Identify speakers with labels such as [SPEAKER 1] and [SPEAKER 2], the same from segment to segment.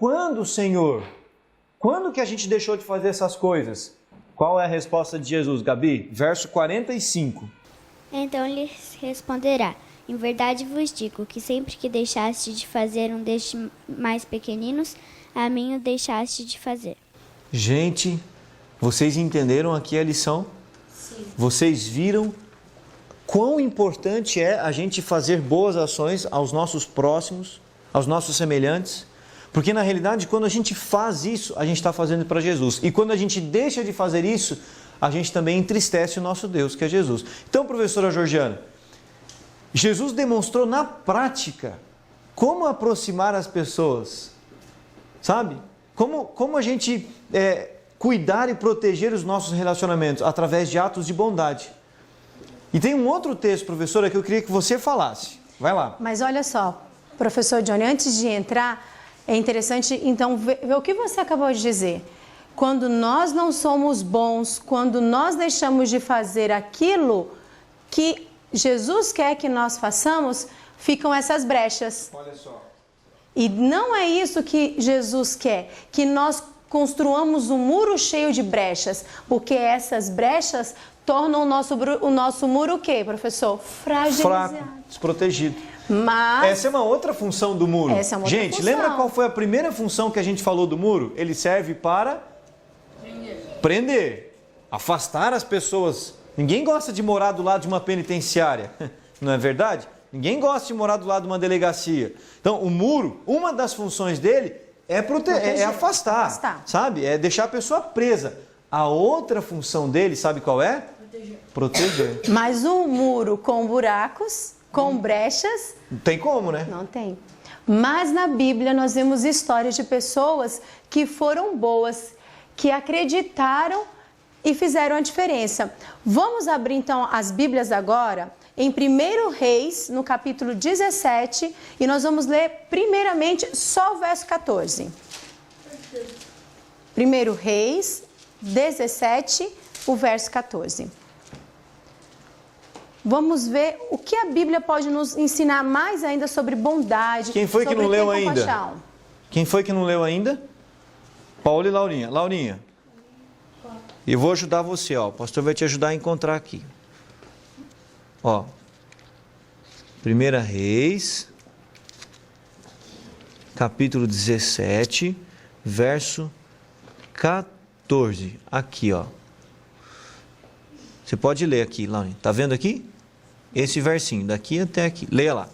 [SPEAKER 1] quando, Senhor? Quando que a gente deixou de fazer essas coisas? Qual é a resposta de Jesus, Gabi? Verso 45.
[SPEAKER 2] Então lhes responderá: em verdade vos digo que sempre que deixaste de fazer um destes mais pequeninos, a mim o deixaste de fazer.
[SPEAKER 1] Gente, vocês entenderam aqui a lição? Sim. Vocês viram quão importante é a gente fazer boas ações aos nossos próximos, aos nossos semelhantes? Porque na realidade, quando a gente faz isso, a gente está fazendo para Jesus. E quando a gente deixa de fazer isso, a gente também entristece o nosso Deus, que é Jesus. Então, professora Georgiana, Jesus demonstrou na prática como aproximar as pessoas, sabe? Como a gente cuidar e proteger os nossos relacionamentos através de atos de bondade. E tem um outro texto, professora, que eu queria que você falasse. Vai lá.
[SPEAKER 3] Mas olha só, professor Johnny, antes de entrar, é interessante então ver o que você acabou de dizer. Quando nós não somos bons, quando nós deixamos de fazer aquilo que Jesus quer que nós façamos, ficam essas brechas.
[SPEAKER 1] Olha só.
[SPEAKER 3] E não é isso que Jesus quer, que nós construamos um muro cheio de brechas, porque essas brechas tornam o nosso muro o quê, professor? Fragilizado.
[SPEAKER 1] Fraco, desprotegido.
[SPEAKER 3] Mas
[SPEAKER 1] essa é uma outra função do muro.
[SPEAKER 3] Essa é uma outra
[SPEAKER 1] gente,
[SPEAKER 3] função.
[SPEAKER 1] Lembra qual foi a primeira função que a gente falou do muro? Ele serve para prender, afastar as pessoas. Ninguém gosta de morar do lado de uma penitenciária, não é verdade? Ninguém gosta de morar do lado de uma delegacia. Então, o muro, uma das funções dele é afastar, sabe? É deixar a pessoa presa. A outra função dele, sabe qual é? Proteger.
[SPEAKER 3] Mas um muro com buracos, com brechas...
[SPEAKER 1] Não tem como, né?
[SPEAKER 3] Não tem. Mas na Bíblia nós vemos histórias de pessoas que foram boas, que acreditaram e fizeram a diferença. Vamos abrir então as Bíblias agora em 1 Reis, no capítulo 17, e nós vamos ler primeiramente só o verso 14. 1 Reis 17, o verso 14. Vamos ver o que a Bíblia pode nos ensinar mais ainda sobre bondade.
[SPEAKER 1] Quem foi que não leu ainda?
[SPEAKER 3] Compaixão.
[SPEAKER 1] Quem foi que não leu ainda? Paulo e Laurinha. Laurinha, eu vou ajudar você, ó. O pastor vai te ajudar a encontrar aqui. Ó. 1 Reis, capítulo 17, verso 14. Aqui, ó. Você pode ler aqui, Laurinha. Tá vendo aqui? Esse versinho, daqui até aqui. Leia lá.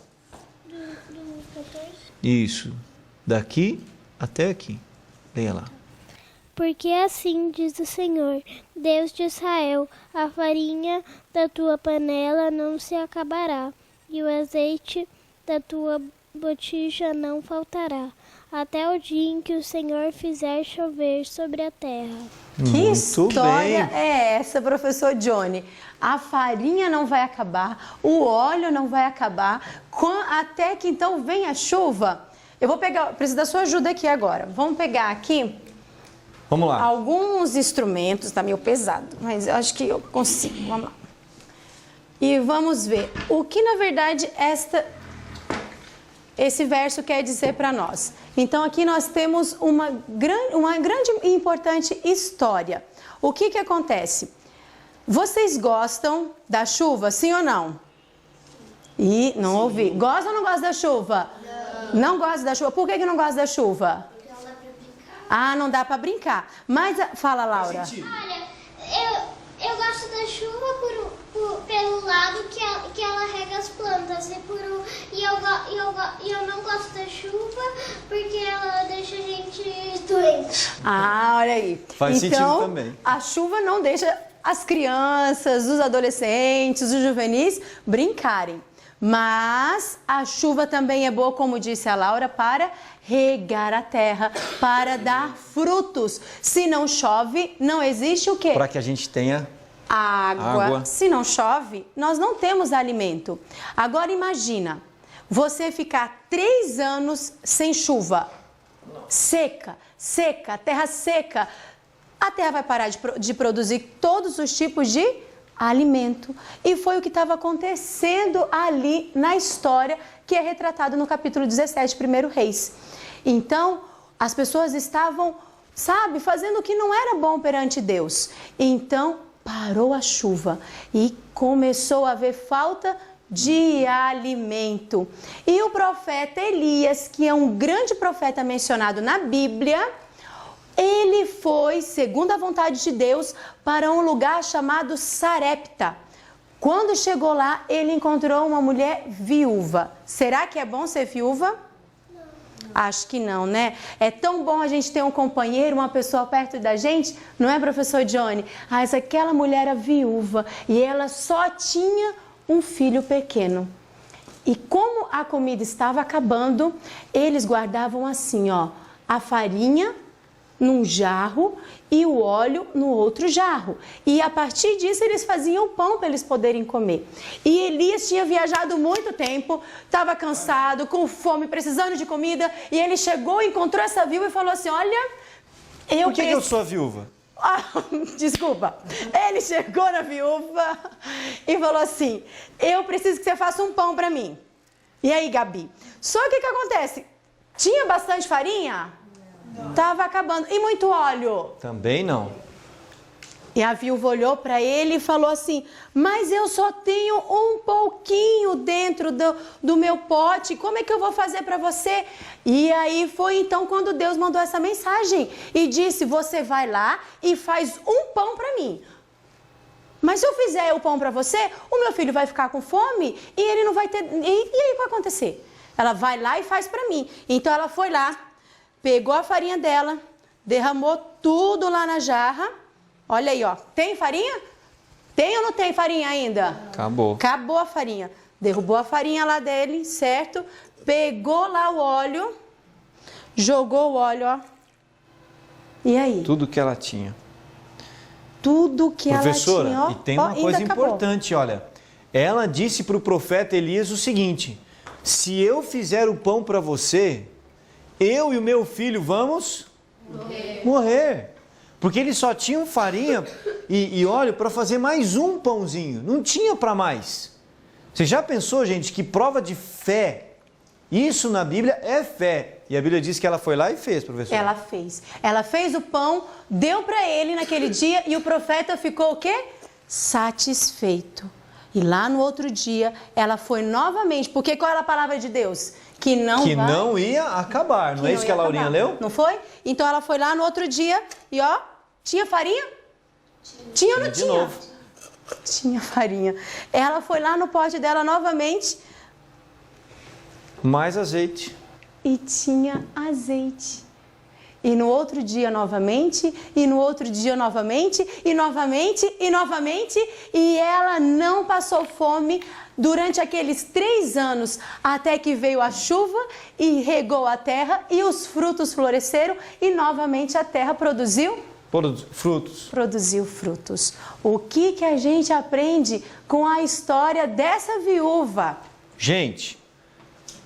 [SPEAKER 2] Do 14?
[SPEAKER 1] Isso. Daqui até aqui. Leia lá.
[SPEAKER 4] Porque assim diz o Senhor, Deus de Israel, a farinha da tua panela não se acabará, e o azeite da tua botija não faltará, até o dia em que o Senhor fizer chover sobre a terra.
[SPEAKER 3] Que história é essa, professor Johnny? A farinha não vai acabar, o óleo não vai acabar, até que então venha a chuva. Eu vou preciso da sua ajuda aqui agora. Vamos pegar aqui.
[SPEAKER 1] Vamos lá.
[SPEAKER 3] Alguns instrumentos, tá meio pesado, mas eu acho que eu consigo. Vamos lá. E vamos ver o que na verdade esse verso quer dizer para nós. Então aqui nós temos uma grande e importante história. O que acontece? Vocês gostam da chuva, sim ou não? E não ouvi. Gosta ou não gosta da chuva? Não. Não gosta da chuva. Por que não gosta da chuva?
[SPEAKER 2] Porque não dá pra brincar.
[SPEAKER 3] Ah, não dá para brincar. Mas fala, Laura.
[SPEAKER 2] Olha, eu gosto da chuva pelo lado que ela rega as plantas. E eu não gosto da chuva porque ela deixa a gente doente.
[SPEAKER 3] Ah, olha aí.
[SPEAKER 1] Faz sentido também.
[SPEAKER 3] A chuva não deixa as crianças, os adolescentes, os juvenis brincarem. Mas a chuva também é boa, como disse a Laura, para regar a terra, para dar frutos. Se não chove, não existe o quê?
[SPEAKER 1] Para que a gente tenha
[SPEAKER 3] água. Se não chove, nós não temos alimento. Agora imagina, você ficar 3 anos sem chuva. Seca, terra seca. A terra vai parar de produzir todos os tipos de alimento. E foi o que estava acontecendo ali na história que é retratado no capítulo 17, 1 Reis. Então, As pessoas estavam, sabe, fazendo o que não era bom perante Deus. Então, parou a chuva e começou a haver falta de alimento. E o profeta Elias, que é um grande profeta mencionado na Bíblia, ele foi, segundo a vontade de Deus, para um lugar chamado Sarepta. Quando chegou lá, ele encontrou uma mulher viúva. Será que é bom ser viúva? Não. Acho que não, né? É tão bom a gente ter um companheiro, uma pessoa perto da gente, não é, professor Johnny? Mas aquela mulher era viúva e ela só tinha um filho pequeno. E como a comida estava acabando, eles guardavam assim, ó, a farinha num jarro e o óleo no outro jarro. E a partir disso eles faziam o pão para eles poderem comer. E Elias tinha viajado muito tempo, estava cansado, com fome, precisando de comida, e ele chegou, encontrou essa viúva e falou assim, olha,
[SPEAKER 1] Por que eu sou a viúva?
[SPEAKER 3] Desculpa. Ele chegou na viúva e falou assim, eu preciso que você faça um pão para mim. E aí, Gabi? Só que o que acontece? Tinha bastante farinha? Estava acabando. E muito óleo?
[SPEAKER 1] Também não.
[SPEAKER 3] E a viúva olhou para ele e falou assim, mas eu só tenho um pouquinho dentro do meu pote, como é que eu vou fazer para você? E aí foi então quando Deus mandou essa mensagem e disse, você vai lá e faz um pão para mim. Mas se eu fizer o pão para você, o meu filho vai ficar com fome e ele não vai ter... E aí o que vai acontecer? Ela vai lá e faz para mim. Então ela foi lá, pegou a farinha dela, derramou tudo lá na jarra. Olha aí, ó. Tem farinha? Tem ou não tem farinha ainda?
[SPEAKER 1] Acabou.
[SPEAKER 3] Acabou a farinha. Derrubou a farinha lá dele, certo? Pegou lá o óleo, jogou o óleo, ó. E aí?
[SPEAKER 1] Tudo que ela tinha.
[SPEAKER 3] Tudo que
[SPEAKER 1] Professora,
[SPEAKER 3] ela tinha, ó.
[SPEAKER 1] E tem uma coisa importante, olha. Ela disse para o profeta Elias o seguinte, se eu fizer o pão para você, eu e o meu filho vamos morrer. Porque eles só tinham farinha e óleo para fazer mais um pãozinho. Não tinha para mais. Você já pensou, gente, que prova de fé? Isso na Bíblia é fé. E a Bíblia diz que ela foi lá e fez, professor.
[SPEAKER 3] Ela fez. Ela fez o pão, deu para ele naquele dia e o profeta ficou o quê? Satisfeito. E lá no outro dia, ela foi novamente. Porque qual era a palavra de Deus? Que não
[SPEAKER 1] ia acabar, não é isso que a Laurinha leu?
[SPEAKER 3] Não foi? Então ela foi lá no outro dia e ó, tinha farinha? Tinha ou não tinha?
[SPEAKER 1] De novo.
[SPEAKER 3] Tinha farinha. Ela foi lá no pote dela novamente.
[SPEAKER 1] Mais azeite.
[SPEAKER 3] E tinha azeite. E no outro dia novamente, e no outro dia novamente, e novamente, e novamente. E ela não passou fome durante aqueles 3 anos, até que veio a chuva e regou a terra e os frutos floresceram e novamente a terra produziu
[SPEAKER 1] frutos.
[SPEAKER 3] Produziu frutos. O que a gente aprende com a história dessa viúva?
[SPEAKER 1] Gente,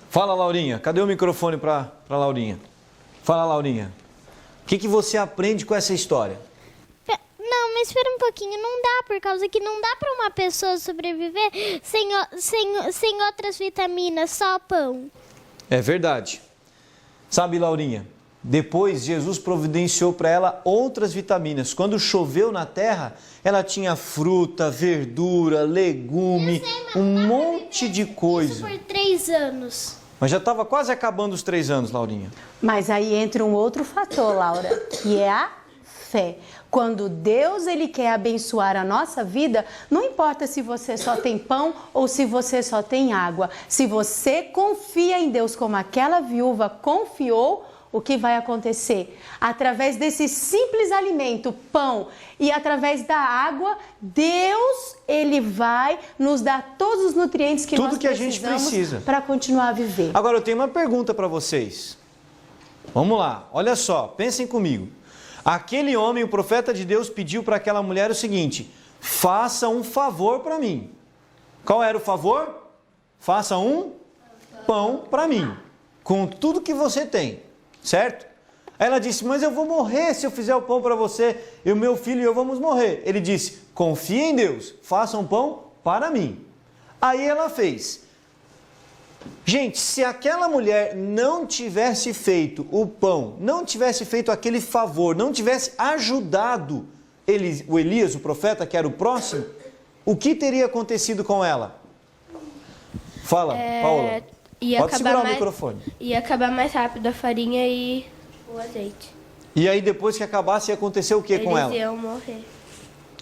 [SPEAKER 1] fala, Laurinha. Cadê o microfone para Laurinha? Fala, Laurinha. O que você aprende com essa história?
[SPEAKER 4] Não, mas espera um pouquinho, não dá, por causa que não dá para uma pessoa sobreviver sem outras vitaminas, só pão.
[SPEAKER 1] É verdade. Sabe, Laurinha, depois Jesus providenciou para ela outras vitaminas. Quando choveu na terra, ela tinha fruta, verdura, legume, um monte de coisa.
[SPEAKER 4] Isso por 3 anos.
[SPEAKER 1] Mas já estava quase acabando os 3 anos, Laurinha.
[SPEAKER 3] Mas aí entra um outro fator, Laura, que é a fé. Quando Deus ele quer abençoar a nossa vida, não importa se você só tem pão ou se você só tem água. Se você confia em Deus como aquela viúva confiou, o que vai acontecer? Através desse simples alimento, pão, e através da água, Deus ele vai nos dar todos os nutrientes que nós precisamos, a gente precisa para continuar a viver.
[SPEAKER 1] Agora eu tenho uma pergunta para vocês. Vamos lá, olha só, pensem comigo. Aquele homem, o profeta de Deus, pediu para aquela mulher o seguinte: faça um favor para mim. Qual era o favor? Faça um pão para mim, com tudo que você tem, certo? Aí ela disse, mas eu vou morrer se eu fizer o pão para você, e o meu filho e eu vamos morrer. Ele disse, confia em Deus, faça um pão para mim. Aí ela fez. Gente, se aquela mulher não tivesse feito o pão, não tivesse feito aquele favor, não tivesse ajudado o Elias, o profeta, que era o próximo, o que teria acontecido com ela? Fala, Paola. Pode segurar o microfone.
[SPEAKER 5] Ia acabar mais rápido a farinha e o azeite.
[SPEAKER 1] E aí depois que acabasse ia acontecer o que com ela?
[SPEAKER 5] Eles iam morrer.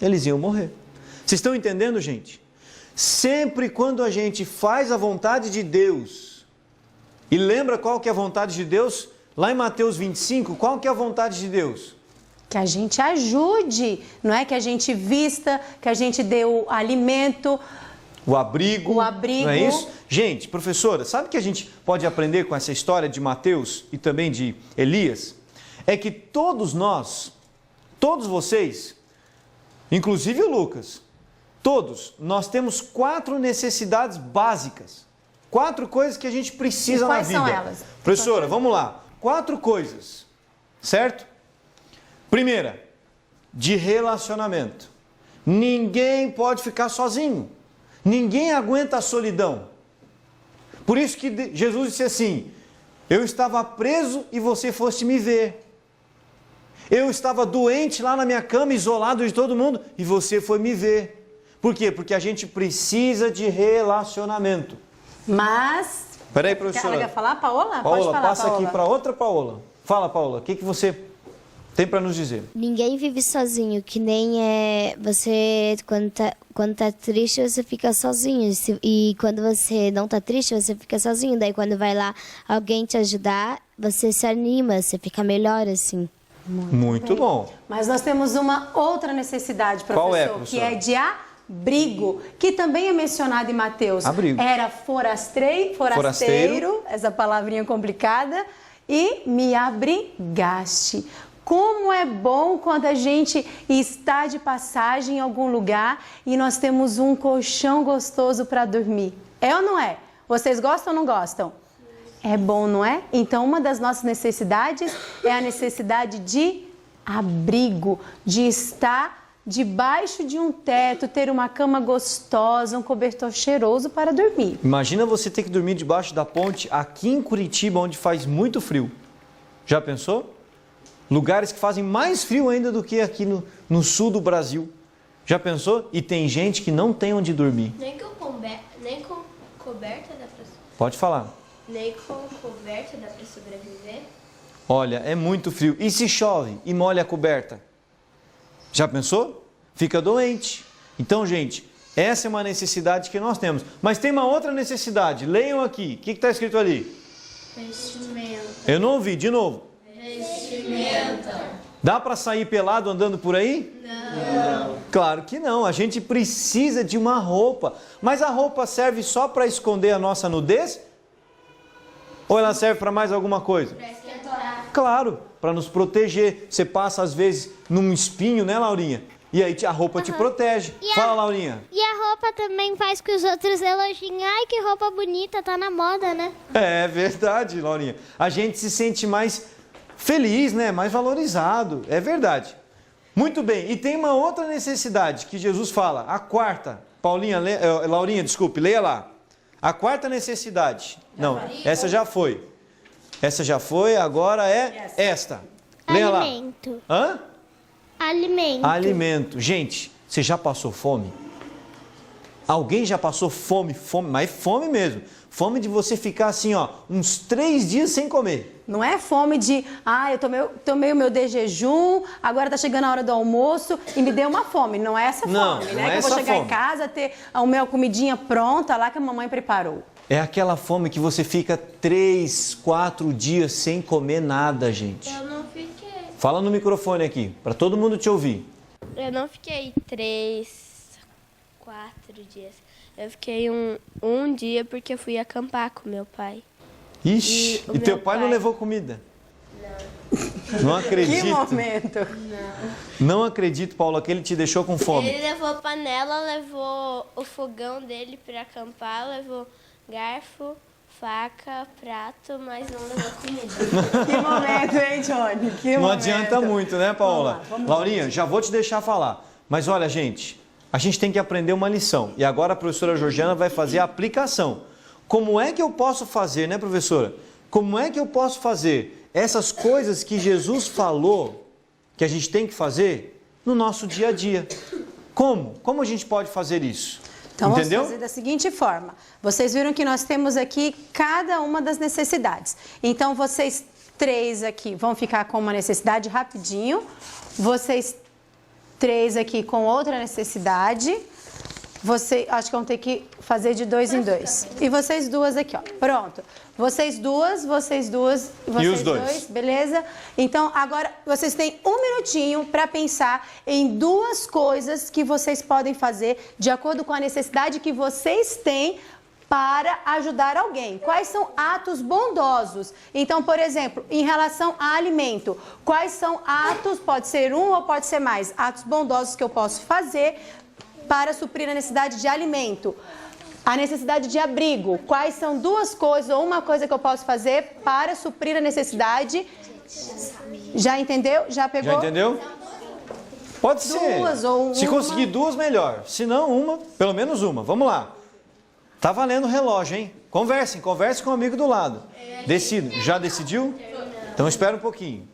[SPEAKER 1] Eles iam morrer. Vocês estão entendendo, gente? Sempre quando a gente faz a vontade de Deus, e lembra qual que é a vontade de Deus? Lá em Mateus 25, qual que é a vontade de Deus?
[SPEAKER 3] Que a gente ajude, não é que a gente vista, que a gente dê o alimento,
[SPEAKER 1] o abrigo,
[SPEAKER 3] não
[SPEAKER 1] é isso? Gente, professora, sabe o que a gente pode aprender com essa história de Mateus e também de Elias? É que todos nós, todos vocês, inclusive o Lucas, todos, nós temos 4 necessidades básicas. 4 coisas que a gente precisa na vida.
[SPEAKER 3] Quais são elas?
[SPEAKER 1] Professora, vamos lá. 4 coisas, certo? Primeira, de relacionamento. Ninguém pode ficar sozinho. Ninguém aguenta a solidão. Por isso que Jesus disse assim: eu estava preso e você foste me ver. Eu estava doente lá na minha cama, isolado de todo mundo, e você foi me ver. Por quê? Porque a gente precisa de relacionamento.
[SPEAKER 3] Mas...
[SPEAKER 1] Peraí, professora.
[SPEAKER 3] Ela quer falar, Paola?
[SPEAKER 1] Paola,
[SPEAKER 3] Pode falar,
[SPEAKER 1] passa
[SPEAKER 3] Paola.
[SPEAKER 1] aqui para outra Paola. Fala, Paola, o que você tem para nos dizer?
[SPEAKER 6] Ninguém vive sozinho, que nem você, quando tá triste, você fica sozinho. E quando você não tá triste, você fica sozinho. Daí quando vai lá alguém te ajudar, você se anima, você fica melhor assim.
[SPEAKER 1] Muito bom.
[SPEAKER 3] Mas nós temos uma outra necessidade, professor,
[SPEAKER 1] Qual é, professora?
[SPEAKER 3] que é de abrigo, que também é mencionado em Mateus.
[SPEAKER 1] Abrigo.
[SPEAKER 3] Era forasteiro, essa palavrinha complicada, e me abrigaste. Como é bom quando a gente está de passagem em algum lugar e nós temos um colchão gostoso para dormir. É ou não é? Vocês gostam ou não gostam? É bom, não é? Então, uma das nossas necessidades é a necessidade de abrigo, de estar debaixo de um teto, ter uma cama gostosa, um cobertor cheiroso para dormir.
[SPEAKER 1] Imagina você ter que dormir debaixo da ponte aqui em Curitiba, onde faz muito frio. Já pensou? Lugares que fazem mais frio ainda do que aqui no sul do Brasil. Já pensou? E tem gente que não tem onde dormir.
[SPEAKER 5] Nem com coberta dá pra...
[SPEAKER 1] Pode falar.
[SPEAKER 5] Nem com coberta dá pra sobreviver?
[SPEAKER 1] Olha, é muito frio. E se chove e molha a coberta? Já pensou? Fica doente. Então, gente, essa é uma necessidade que nós temos. Mas tem uma outra necessidade. Leiam aqui. O que está escrito ali?
[SPEAKER 5] Vestimenta.
[SPEAKER 1] Eu não ouvi. De novo.
[SPEAKER 5] Vestimenta.
[SPEAKER 1] Dá para sair pelado andando por aí?
[SPEAKER 5] Não.
[SPEAKER 1] Claro que não. A gente precisa de uma roupa. Mas a roupa serve só para esconder a nossa nudez? Ou ela serve para mais alguma coisa?
[SPEAKER 5] Para esquentar.
[SPEAKER 1] Claro, para nos proteger. Você passa às vezes num espinho, né, Laurinha? E aí a roupa te protege. Fala, Laurinha.
[SPEAKER 4] E a roupa também faz que os outros elogiem. Ai, que roupa bonita, tá na moda, né?
[SPEAKER 1] É verdade, Laurinha. A gente se sente mais feliz, né? Mais valorizado. É verdade. Muito bem. E tem uma outra necessidade que Jesus fala. A quarta. Laurinha, desculpe, leia lá. A quarta necessidade. Não, essa já foi. Essa já foi, agora é esta. Leia lá.
[SPEAKER 4] Alimento.
[SPEAKER 1] Hã?
[SPEAKER 4] Alimento.
[SPEAKER 1] Alimento. Gente, você já passou fome? Alguém já passou fome? Fome, mas fome mesmo. Fome de você ficar assim, ó, uns 3 dias sem comer.
[SPEAKER 3] Não é fome de, eu tomei o meu de jejum, agora tá chegando a hora do almoço e me deu uma fome. Não é essa fome,
[SPEAKER 1] Não
[SPEAKER 3] né?
[SPEAKER 1] é
[SPEAKER 3] Que eu
[SPEAKER 1] essa
[SPEAKER 3] vou chegar
[SPEAKER 1] fome.
[SPEAKER 3] em casa, ter a minha comidinha pronta lá que a mamãe preparou.
[SPEAKER 1] É aquela fome que você fica 3, 4 dias sem comer nada, gente.
[SPEAKER 5] Eu não fiquei.
[SPEAKER 1] Fala no microfone aqui, para todo mundo te ouvir.
[SPEAKER 5] Eu não fiquei 3, 4 dias. Eu fiquei um dia porque eu fui acampar com meu pai.
[SPEAKER 1] Ixi,
[SPEAKER 5] E o
[SPEAKER 1] teu
[SPEAKER 5] meu
[SPEAKER 1] pai não
[SPEAKER 5] pai?
[SPEAKER 1] levou comida? Não acredito.
[SPEAKER 3] Que momento!
[SPEAKER 1] Não acredito, Paulo, que ele te deixou com fome.
[SPEAKER 5] Ele levou panela, levou o fogão dele para acampar, levou garfo, faca, prato, mas não levou comida.
[SPEAKER 3] Que momento, hein, Johnny? Que
[SPEAKER 1] Não
[SPEAKER 3] momento.
[SPEAKER 1] adianta muito, né, Paola?
[SPEAKER 3] Vamos lá.
[SPEAKER 1] Laurinha, já vou te deixar falar. Mas olha, gente, a gente tem que aprender uma lição. E agora a professora Georgiana vai fazer a aplicação. como é que eu posso fazer, né, professora? Como é que eu posso fazer essas coisas que Jesus falou que a gente tem que fazer no nosso dia a dia? Como? Como a gente pode fazer isso?
[SPEAKER 3] Então,
[SPEAKER 1] entendeu?
[SPEAKER 3] vamos fazer da seguinte forma. Vocês viram que nós temos aqui cada uma das necessidades. Então, vocês 3 aqui vão ficar com uma necessidade rapidinho. Vocês 3 aqui com outra necessidade. Acho que vão ter que fazer de 2 em 2. E vocês 2 aqui, ó. Pronto. Vocês duas, vocês
[SPEAKER 1] E os dois?
[SPEAKER 3] beleza? Então, agora vocês têm 1 minutinho para pensar em 2 coisas que vocês podem fazer de acordo com a necessidade que vocês têm para ajudar alguém. Quais são atos bondosos? Então, por exemplo, em relação a alimento, quais são atos, pode ser um ou pode ser mais, atos bondosos que eu posso fazer para suprir a necessidade de alimento? A necessidade de abrigo, quais são 2 coisas ou uma coisa que eu posso fazer para suprir a necessidade? Já entendeu? Já pegou?
[SPEAKER 1] Já entendeu? Pode ser.
[SPEAKER 3] 2 ou
[SPEAKER 1] Se
[SPEAKER 3] uma.
[SPEAKER 1] conseguir 2, melhor. Se não, uma, pelo menos uma. Vamos lá. Tá valendo o relógio, hein? Conversem com o amigo do lado. Decidam. Já decidiu? Então espera um pouquinho.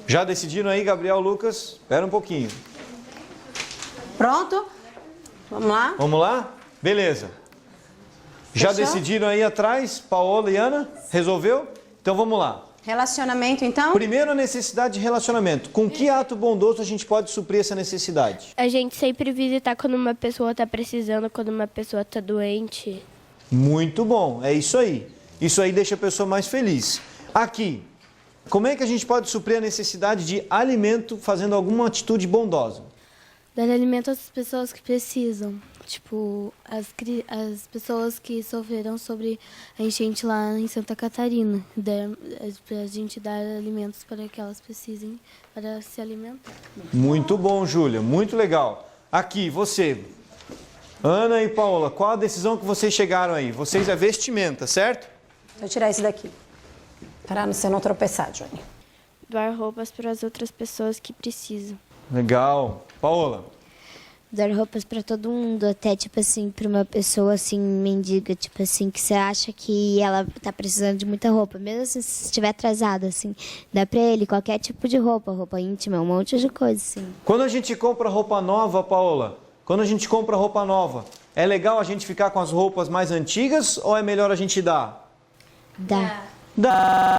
[SPEAKER 1] Já decidiram aí, Gabriel, Lucas? Espera um pouquinho.
[SPEAKER 3] Pronto? Vamos lá?
[SPEAKER 1] Vamos lá? Beleza. Já
[SPEAKER 3] Fechou?
[SPEAKER 1] decidiram aí atrás, Paola e Ana? Resolveu? Então vamos lá.
[SPEAKER 3] Relacionamento, então?
[SPEAKER 1] Primeiro, a necessidade de relacionamento. Com que ato bondoso a gente pode suprir essa necessidade?
[SPEAKER 5] A gente sempre visitar quando uma pessoa está precisando, quando uma pessoa está doente.
[SPEAKER 1] Muito bom, é isso aí. Isso aí deixa a pessoa mais feliz. Aqui, como é que a gente pode suprir a necessidade de alimento fazendo alguma atitude bondosa?
[SPEAKER 7] Dar alimento às pessoas que precisam. Tipo, as pessoas que sofreram sobre a enchente lá em Santa Catarina. Para a gente dar alimentos para que elas precisem para se alimentar.
[SPEAKER 1] Muito bom, Júlia, muito legal. Aqui, você, Ana e Paola, qual a decisão que vocês chegaram aí? Vocês é vestimenta, certo?
[SPEAKER 3] Vou tirar esse daqui. Para você não tropeçar, Johnny.
[SPEAKER 5] Doar roupas para as outras pessoas que precisam.
[SPEAKER 1] Legal. Paola?
[SPEAKER 6] Dar roupas pra todo mundo, até, tipo assim, pra uma pessoa, assim, mendiga, tipo assim, que você acha que ela tá precisando de muita roupa, mesmo assim, se estiver atrasada, assim, dá pra ele qualquer tipo de roupa, roupa íntima, um monte de coisa, assim.
[SPEAKER 1] Quando a gente compra roupa nova, Paola, quando a gente compra roupa nova, é legal a gente ficar com as roupas mais antigas ou é melhor a gente dar?
[SPEAKER 6] Dá.
[SPEAKER 1] Dá.